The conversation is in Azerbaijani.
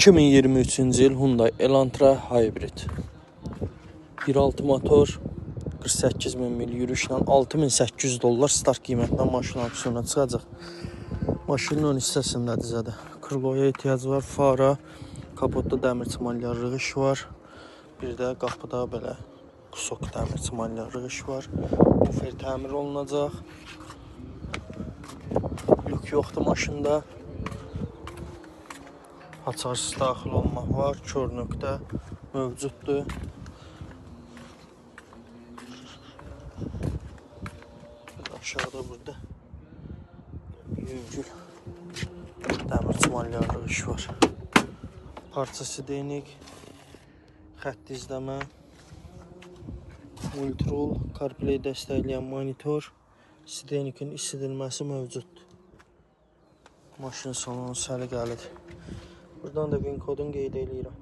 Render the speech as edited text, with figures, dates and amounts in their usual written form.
2023-cü il Hyundai Elantra Hybrid 1.6 motor 48.000 mil yürüşlə $6.800 start qiymətlə maşın auksyona çıxacaq. Maşının ön hissəsindədir zədə. Krloya ehtiyac var, fara, kapotda dəmir çimalyarlıq iş var. Bir də qapıda belə kusok dəmir çimalyarlıq iş var. Bufer təmir olunacaq. Lük yoxdur maşında. Açarsız daxil olmaq var, kör nöqtə mövcuddur. Aşağıda burada yüngül dəmir çimalyarlıq iş var. Parçası deyinik, xətt izləmə, multirol, CarPlay dəstəkləyən monitor, Sidenikin isidilməsi mövcuddur. Maşın salonu səliqəlidir. Buradan da VIN kodunu qeyd edirəm.